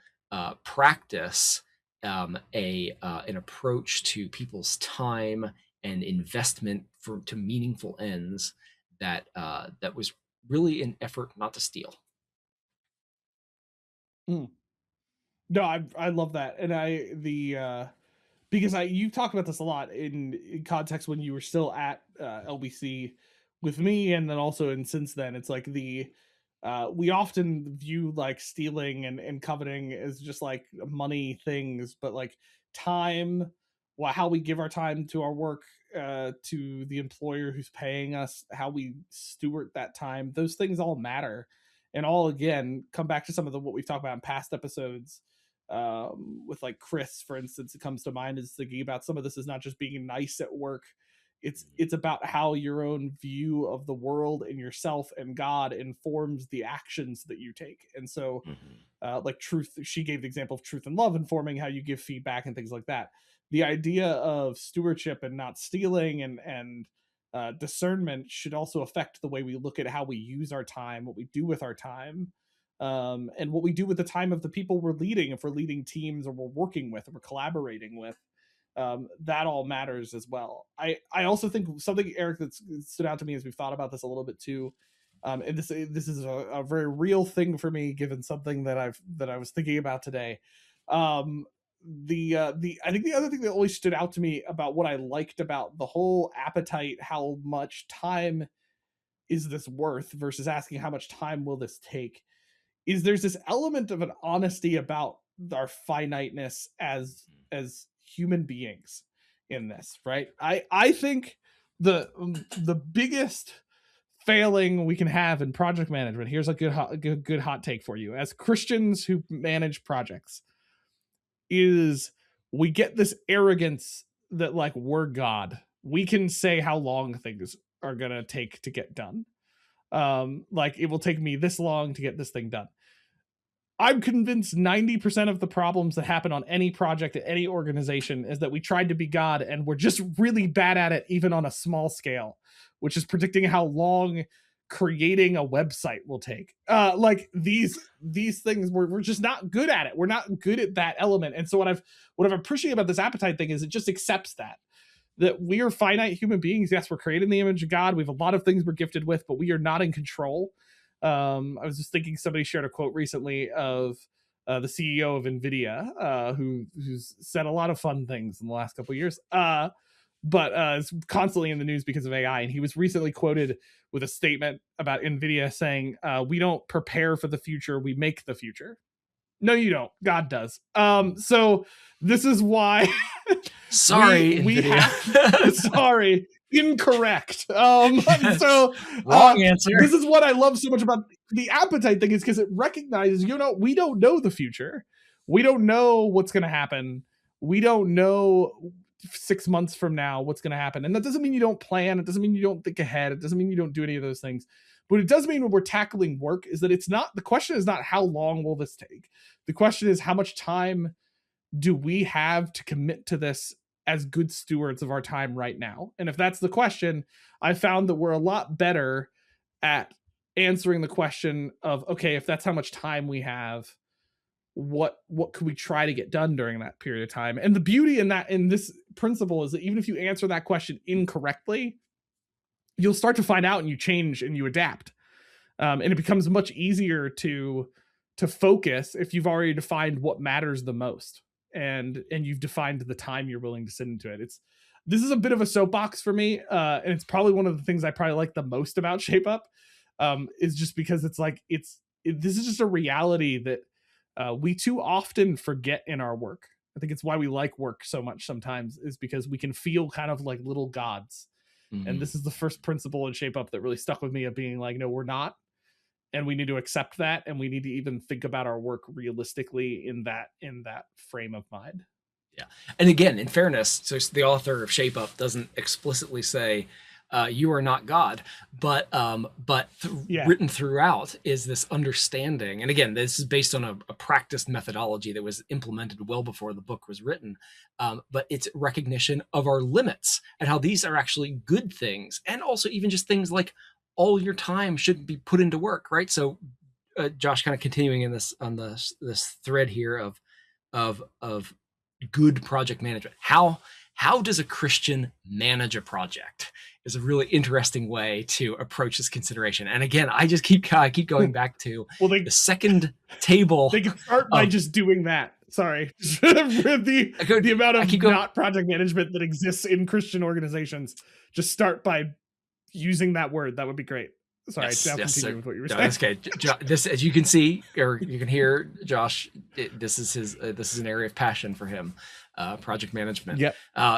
practice an approach to people's time and investment to meaningful ends that was really an effort not to steal. No, I love that, and because you talk about this a lot in context when you were still at LBC with me, and then also and since then, it's like we often view like stealing and coveting as just like money things, but like time, how we give our time to our work, to the employer who's paying us, how we steward that time, those things all matter, and all again come back to some of what we've talked about in past episodes. With like Chris, for instance, it comes to mind is thinking about some of this is not just being nice at work. It's about how your own view of the world and yourself and God informs the actions that you take. And so, like truth, she gave the example of truth and love informing how you give feedback and things like that. The idea of stewardship and not stealing and discernment should also affect the way we look at how we use our time, what we do with our time, and what we do with the time of the people we're leading, if we're leading teams or we're working with or we're collaborating with. That all matters as well. I also think something, Eric, that stood out to me as we've thought about this a little bit too, and this is a very real thing for me, given something that I was thinking about today. I think the other thing that always stood out to me about what I liked about the whole appetite, how much time is this worth versus asking how much time will this take, is there's this element of an honesty about our finiteness as human beings in this, right? I think the biggest failing we can have in project management, here's a good hot take for you as Christians who manage projects, is we get this arrogance that like we're God, we can say how long things are gonna take to get done. Like, it will take me this long to get this thing done. I'm convinced 90% of the problems that happen on any project at any organization is that we tried to be God and we're just really bad at it, even on a small scale, which is predicting how long creating a website will take. Like, these things, we're just not good at it. We're not good at that element. And so what I've appreciated about this appetite thing is it just accepts that we are finite human beings. Yes, we're created in the image of God. We have a lot of things we're gifted with, but we are not in control. I was just thinking, somebody shared a quote recently of the CEO of NVIDIA, who's said a lot of fun things in the last couple of years, but is constantly in the news because of AI. And he was recently quoted with a statement about NVIDIA saying, "We don't prepare for the future; we make the future." No, you don't. God does. So this is why Sorry, we NVIDIA. have sorry, incorrect. So wrong answer. This is what I love so much about the appetite thing, is because it recognizes, we don't know the future. We don't know what's going to happen. We don't know 6 months from now what's going to happen. And that doesn't mean you don't plan. It doesn't mean you don't think ahead. It doesn't mean you don't do any of those things. But it does mean when we're tackling work is that the question is not how long will this take? The question is, how much time do we have to commit to this as good stewards of our time right now? And if that's the question, I found that we're a lot better at answering the question of, okay, if that's how much time we have, what could we try to get done during that period of time? And the beauty in this principle is that even if you answer that question incorrectly, you'll start to find out and you change and you adapt. And it becomes much easier to focus if you've already defined what matters the most, and you've defined the time you're willing to sit into it. This is a bit of a soapbox for me, and it's probably one of the things I probably like the most about Shape Up, is just because it's like this is just a reality that we too often forget in our work. I think it's why we like work so much sometimes, is because we can feel kind of like little gods. Mm-hmm. And this is the first principle in Shape Up that really stuck with me, of being like, no, we're not. And we need to accept that. And we need to even think about our work realistically in that frame of mind. Yeah. And again, in fairness, so the author of Shape Up doesn't explicitly say, you are not God, but written throughout is this understanding. And again, this is based on a practiced methodology that was implemented well before the book was written. But it's recognition of our limits and how these are actually good things. And also even just things like all your time should be put into work, right? So Josh, kind of continuing in this on this thread here of good project management. How does a Christian manage a project is a really interesting way to approach this consideration. And again, I just keep going back to the second table. They can start by just doing that. Sorry. the amount of not project management that exists in Christian organizations. Just start by using that word. That would be great. Sorry, continue with what you were saying. That's okay. This, as you can see, or you can hear, Josh, this is an area of passion for him. Project management. Yeah.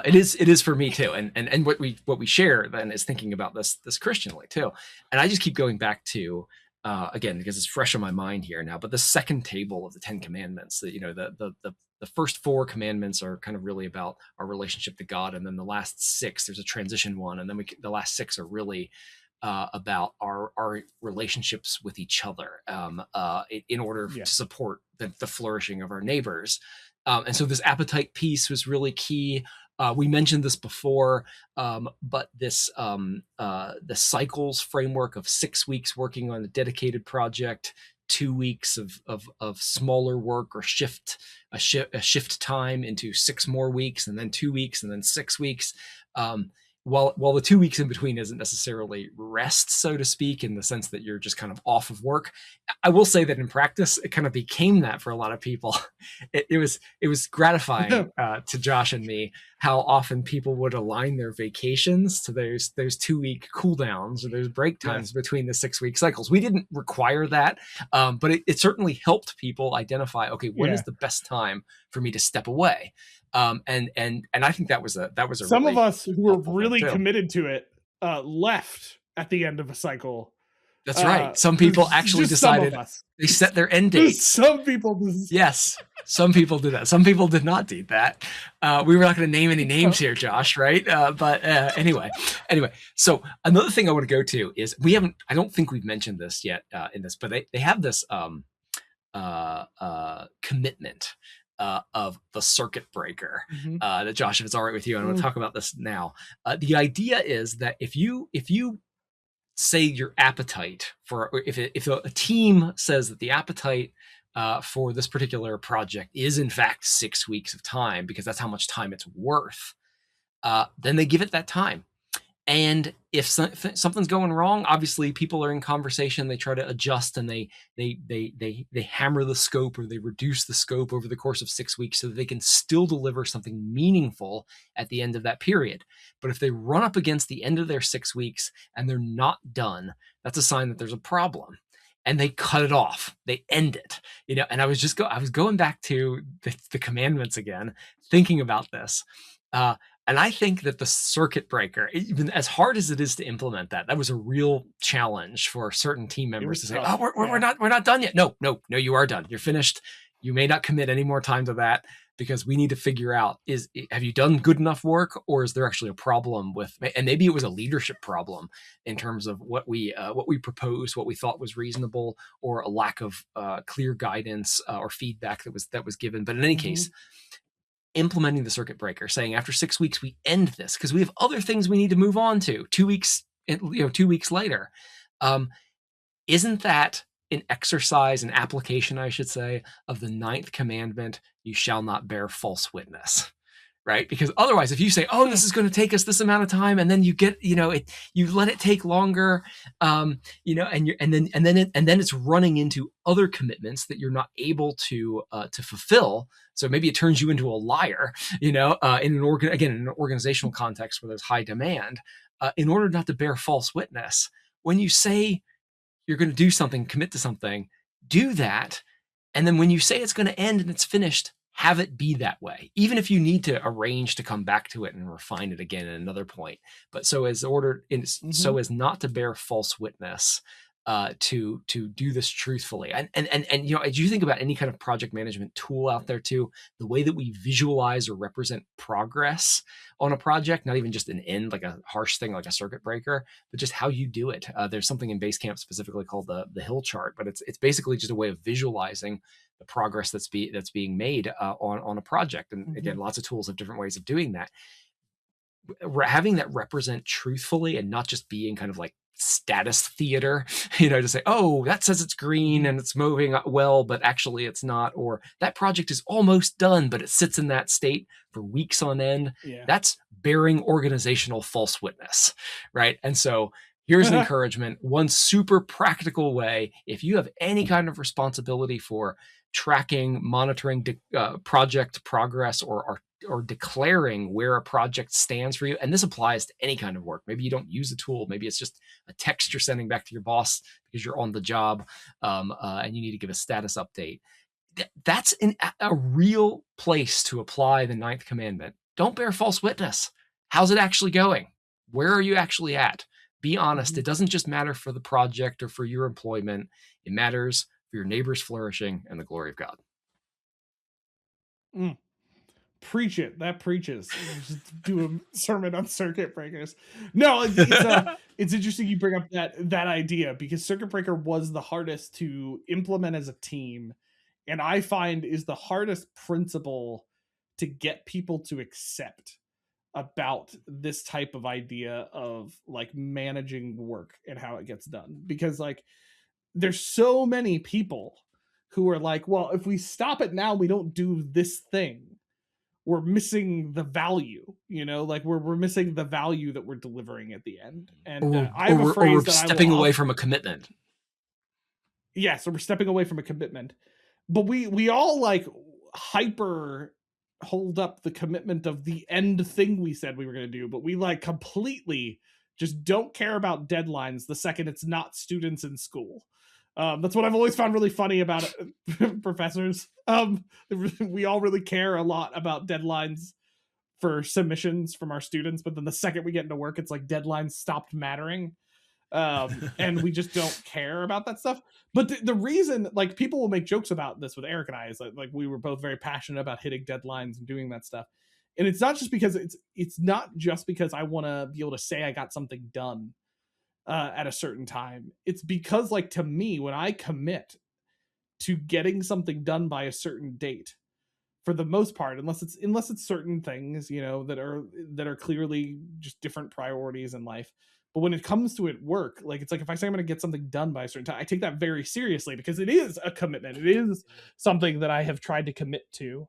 It is for me too. And what we share then is thinking about this Christianly too. And I just keep going back to again, because it's fresh on my mind here now, but the second table of the 10 commandments, that, the first 4 commandments are kind of really about our relationship to God. And then the last 6, there's a transition one. And then the last 6 are really about our relationships with each other in order to support the flourishing of our neighbors. And so this appetite piece was really key. We mentioned this before, but this the cycles framework of 6 weeks working on a dedicated project, 2 weeks of smaller work, or a shift time into 6 more weeks, and then 2 weeks, and then 6 weeks. While the 2 weeks in between isn't necessarily rest, so to speak, in the sense that you're just kind of off of work, I will say that in practice, it kind of became that for a lot of people. It was gratifying to Josh and me how often people would align their vacations to those 2 week cool downs, or those break times between the 6 week cycles. We didn't require that, but it certainly helped people identify, okay, when is the best time for me to step away? And I think that was a some really of us who were really committed to it left at the end of a cycle That's right. Some people actually just some of decided us. they set their end dates. Some people. Yes, some people did that. Some people did not do that. We were not going to name any names here, Josh, right? But anyway. So another thing I want to go to is I don't think we've mentioned this yet in this, but they have this commitment of the circuit breaker that, Josh, if it's all right with you, I'm going to talk about this now. The idea is that if you say your appetite for, if a team says that the appetite for this particular project is in fact 6 weeks of time, because that's how much time it's worth, then they give it that time. And if something's going wrong, obviously people are in conversation, they try to adjust, and they hammer the scope, or they reduce the scope over the course of 6 weeks so that they can still deliver something meaningful at the end of that period. But if they run up against the end of their 6 weeks and they're not done, that's a sign that there's a problem. And they cut it off. They end it. And I was going back to the commandments again, thinking about this. And I think that the circuit breaker, even as hard as it is to implement that was a real challenge for certain team members to say, tough. "Oh, we're not done yet." No, you are done. You're finished. You may not commit any more time to that, because we need to figure out, have you done good enough work, or is there actually a problem with, and maybe it was a leadership problem in terms of what we proposed, what we thought was reasonable, or a lack of clear guidance or feedback that was given. But in any case, implementing the circuit breaker, saying after 6 weeks we end this because we have other things we need to move on to 2 weeks, 2 weeks later. Isn't that an exercise, an application, I should say, of the 9th commandment? You shall not bear false witness. Right? Because otherwise, if you say, "Oh, this is going to take us this amount of time," and then you get, you let it take longer, and then it's running into other commitments that you're not able to fulfill. So maybe it turns you into a liar, in an organizational context where there's high demand. In order not to bear false witness, when you say you're going to do something, commit to something, do that, and then when you say it's going to end and it's finished, have it be that way, even if you need to arrange to come back to it and refine it again at another point. But so as not to bear false witness, to do this truthfully. And as you think about any kind of project management tool out there too, the way that we visualize or represent progress on a project, not even just an end, like a harsh thing like a circuit breaker, but just how you do it. There's something in Basecamp specifically called the hill chart, but it's basically just a way of visualizing the progress that's being made on a project. And again, lots of tools have different ways of doing that. Having that represent truthfully and not just being kind of like status theater, to say, "Oh, that says it's green and it's moving well, but actually it's not," or "that project is almost done, but it sits in that state for weeks on end." Yeah. That's bearing organizational false witness, right? And so here's an encouragement. One super practical way, if you have any kind of responsibility for tracking, monitoring project progress, or declaring where a project stands for you, and this applies to any kind of work. Maybe you don't use a tool. Maybe it's just a text you're sending back to your boss because you're on the job, and you need to give a status update. That's a real place to apply the 9th commandment. Don't bear false witness. How's it actually going? Where are you actually at? Be honest. It doesn't just matter for the project or for your employment. It matters for your neighbors flourishing and the glory of God. Preach it. That preaches. Just do a sermon on circuit breakers. No, it's interesting you bring up that idea, because circuit breaker was the hardest to implement as a team, and I find is the hardest principle to get people to accept about this type of idea of like managing work and how it gets done. Because like there's so many people who are like, well, if we stop it now, we don't do this thing, we're missing the value, like we're missing the value that we're delivering at the end. And I have a phrase we're stepping away from a commitment. Yeah, so we're stepping away from a commitment. But we all like hyper hold up the commitment of the end thing we said we were going to do, but we like completely just don't care about deadlines the second it's not students in school. That's what I've always found really funny about professors. We all really care a lot about deadlines for submissions from our students, but then the second we get into work, it's like deadlines stopped mattering. And we just don't care about that stuff. But the reason, like, people will make jokes about this with Eric and I, is like we were both very passionate about hitting deadlines and doing that stuff. And it's not just because I want to be able to say I got something done at a certain time. It's because, like, to me, when I commit to getting something done by a certain date, for the most part, unless it's certain things, you know, that are clearly just different priorities in life. But when it comes to it work, like, it's like, if I say I'm going to get something done by a certain time, I take that very seriously, because it is a commitment. It is something that I have tried to commit to.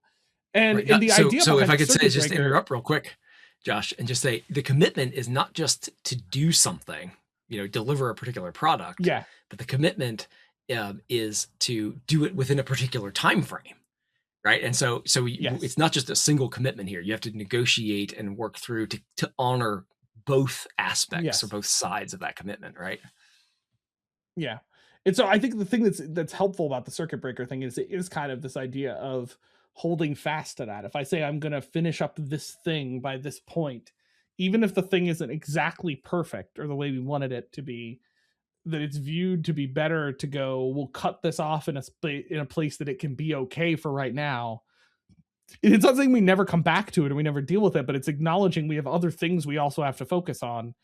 And Right. the So, idea so if behind I the could say, circuit just breaker, interrupt real quick, Josh, and just say the commitment is not just to do something, deliver a particular product, yeah, but the commitment is to do it within a particular time frame, right? And so yes, it's not just a single commitment here. You have to negotiate and work through to honor both aspects or yes, both sides of that commitment, right? yeah. And so I think the thing that's helpful about the circuit breaker thing is, it is kind of this idea of holding fast to that. If I say I'm going to finish up this thing by this point, even if the thing isn't exactly perfect or the way we wanted it to be, that it's viewed to be better to go, we'll cut this off in a place that it can be okay for right now. It's not saying we never come back to it or we never deal with it, but it's acknowledging we have other things we also have to focus on,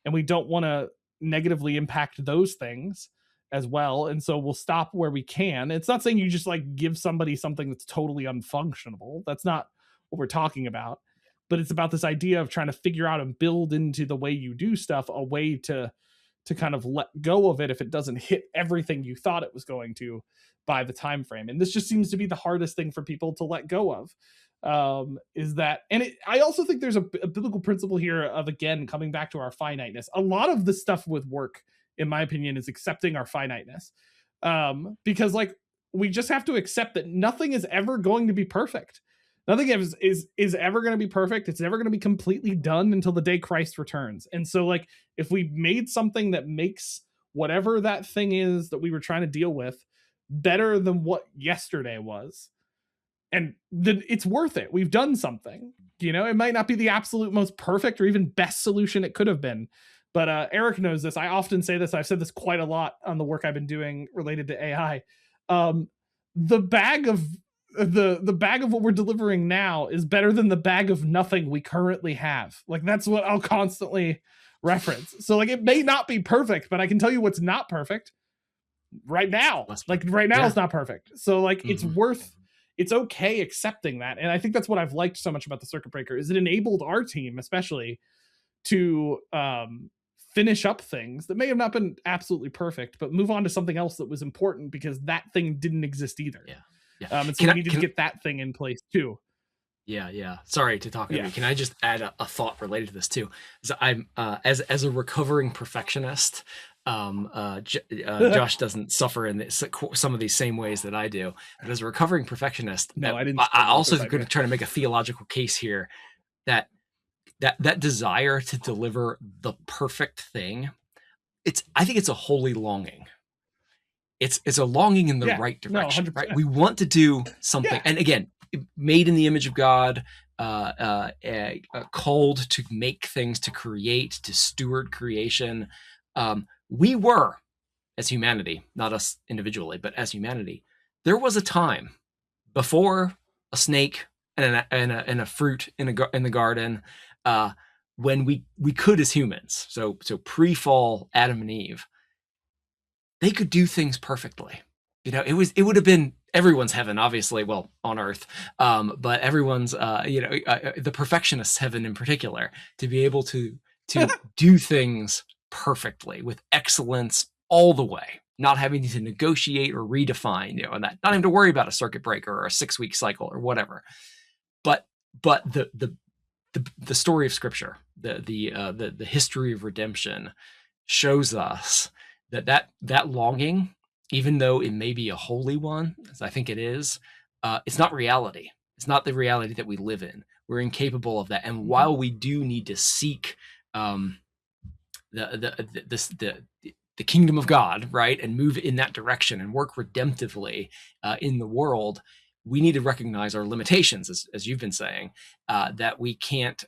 and we don't want to negatively impact those things as well. And so we'll stop where we can. It's not saying you just, like, give somebody something that's totally unfunctionable. That's not what we're talking about. But it's about this idea of trying to figure out and build into the way you do stuff a way to kind of let go of it if it doesn't hit everything you thought it was going to by the time frame. And this just seems to be the hardest thing for people to let go of, is that. And I also think there's a biblical principle here of, again, coming back to our finiteness. A lot of the stuff with work, in my opinion, is accepting our finiteness, because, like, we just have to accept that nothing is ever going to be perfect. Nothing is ever going to be perfect. It's never going to be completely done until the day Christ returns. And so, like, if we made something that makes whatever that thing is that we were trying to deal with better than what yesterday was, and then it's worth it. We've done something. It might not be the absolute most perfect or even best solution it could have been. But Eric knows this. I often say this. I've said this quite a lot on the work I've been doing related to AI. The bag of the bag of what we're delivering now is better than the bag of nothing we currently have. Like, that's what I'll constantly reference. So, like, it may not be perfect, but I can tell you what's not perfect right now. Like, right now, Yeah. it's not perfect. So, like, Mm-hmm. it's okay accepting that. And I think that's what I've liked so much about the circuit breaker, is it enabled our team especially to finish up things that may have not been absolutely perfect, but move on to something else that was important, because that thing didn't exist either. Yeah. Yeah. And so we needed to get that thing in place too. Yeah. Sorry to talk over Yeah. you. Can I just add a thought related to this too? So I'm as a recovering perfectionist, Josh doesn't suffer in some of these same ways that I do. But as a recovering perfectionist, No, I didn't. I also going to try to make a theological case here that that desire to deliver the perfect thing, I think it's a holy longing. It's a longing in the right direction, no, right? 100%. We want to do something, Yeah. and again, made in the image of God, called to make things, to create, to steward creation. We were, as humanity, not us individually, but as humanity, there was a time before a snake and a fruit in the garden, when we could, as humans, so pre-fall Adam and Eve, they could do things perfectly. It would have been everyone's heaven, obviously, well, on earth, but everyone's, the perfectionist's heaven in particular, to be able to do things perfectly with excellence all the way, not having to negotiate or redefine, and that, not having to worry about a circuit breaker or a 6-week cycle or whatever. But the story of Scripture, the history of redemption, shows us that longing, even though it may be a holy one, as I think it is, it's not reality. It's not the reality that we live in. We're incapable of that. And while we do need to seek the kingdom of God, right, and move in that direction and work redemptively in the world, we need to recognize our limitations, as you've been saying, that we can't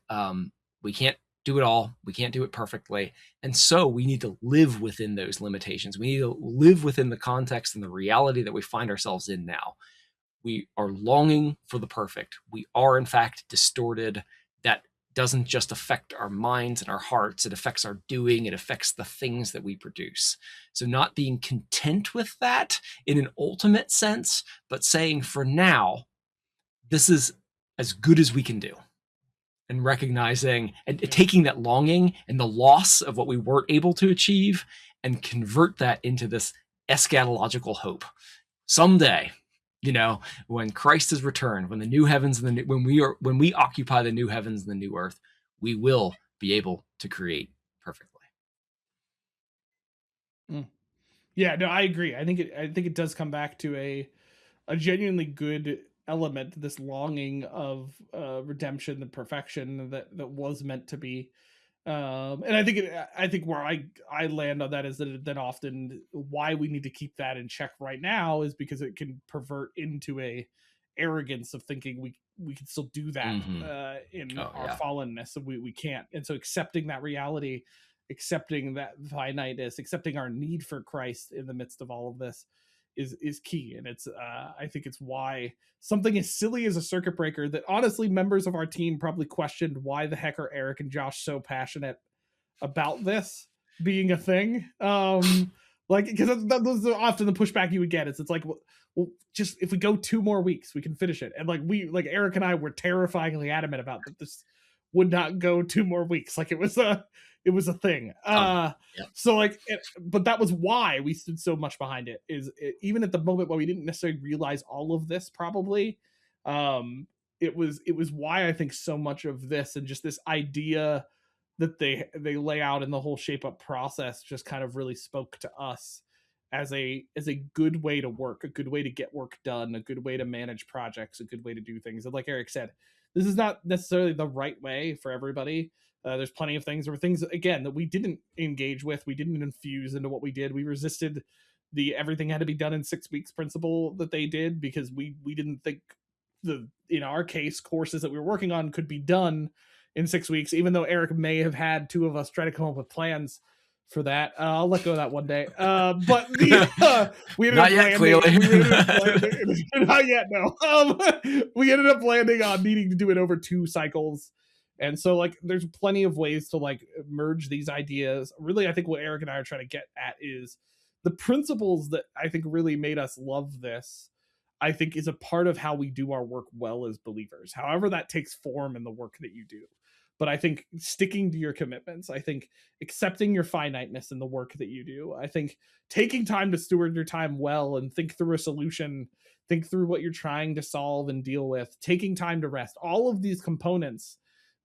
do do it all. We can't do it perfectly. And so we need to live within those limitations. We need to live within the context and the reality that we find ourselves in now. We are longing for the perfect. We are, in fact, distorted. That doesn't just affect our minds and our hearts, it affects our doing, it affects the things that we produce. So, not being content with that in an ultimate sense, but saying, for now, this is as good as we can do. And recognizing and taking that longing and the loss of what we weren't able to achieve and convert that into this eschatological hope. Someday, when Christ is returned, when the new heavens and the new, when we occupy the new heavens and the new earth, we will be able to create perfectly. Yeah, no, I agree. I think it does come back to a genuinely good element, this longing of redemption, the perfection that was meant to be. And I think where I land on that is that often why we need to keep that in check right now is because it can pervert into a arrogance of thinking we can still do that in our fallenness, and we can't. And so accepting that reality, accepting that finiteness, accepting our need for Christ in the midst of all of this is key. And it's I think it's why something as silly as a circuit breaker that honestly members of our team probably questioned why the heck are Eric and Josh so passionate about this being a thing. Like, because those are often the pushback you would get. It's like, well, just if we go 2 more weeks, we can finish it. And like Eric and I were terrifyingly adamant about that this would not go 2 more weeks. Like it was a thing. So like, but that was why we stood so much behind it. Even at the moment where we didn't necessarily realize all of this, probably, it was why I think so much of this and just this idea that they lay out in the whole shape up process just kind of really spoke to us as a good way to work, a good way to get work done, a good way to manage projects, a good way to do things. And like Eric said, this is not necessarily the right way for everybody. There's plenty of things, or things again that we didn't engage with, we didn't infuse into what we did. We resisted the everything had to be done in 6 weeks principle that they did, because we didn't think in our case, courses that we were working on could be done in 6 weeks, even though Eric may have had 2 of us try to come up with plans for that. I'll let go of that one day. But we ended not up yet, landing, clearly. not yet, no. We ended up landing on needing to do it over 2 cycles. And so like there's plenty of ways to like merge these ideas. Really, I think what Eric and I are trying to get at is the principles that I think really made us love this, I think, is a part of how we do our work well as believers, however that takes form in the work that you do. But I think sticking to your commitments, I think accepting your finiteness in the work that you do, I think taking time to steward your time well and think through a solution, think through what you're trying to solve and deal with, taking time to rest, all of these components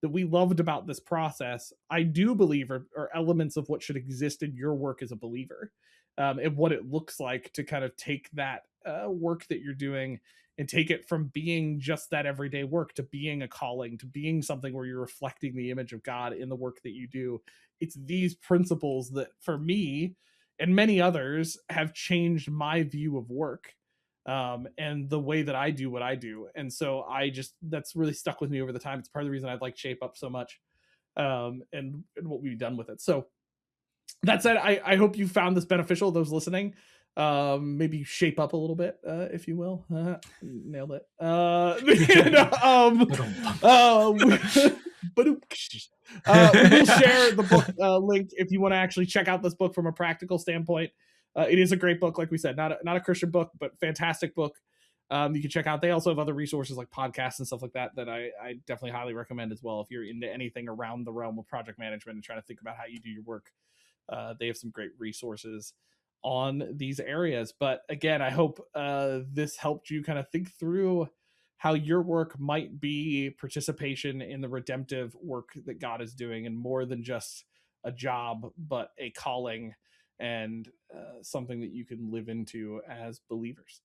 that we loved about this process, I do believe are elements of what should exist in your work as a believer, and what it looks like to kind of take that work that you're doing and take it from being just that everyday work to being a calling, to being something where you're reflecting the image of God in the work that you do. It's these principles that, for me and many others, have changed my view of work, and the way that I do what I do. And so that's really stuck with me over the time. It's part of the reason I like Shape Up so much, and what we've done with it. So that said, I hope you found this beneficial, those listening. Maybe shape up a little bit, if you will. Nailed it. But we will share the book link if you want to actually check out this book from a practical standpoint. It is a great book, like we said, not a Christian book, but fantastic book. You can check out. They also have other resources like podcasts and stuff like that I definitely highly recommend as well if you're into anything around the realm of project management and trying to think about how you do your work. They have some great resources on these areas. But again, I hope this helped you kind of think through how your work might be participation in the redemptive work that God is doing, and more than just a job, but a calling and something that you can live into as believers.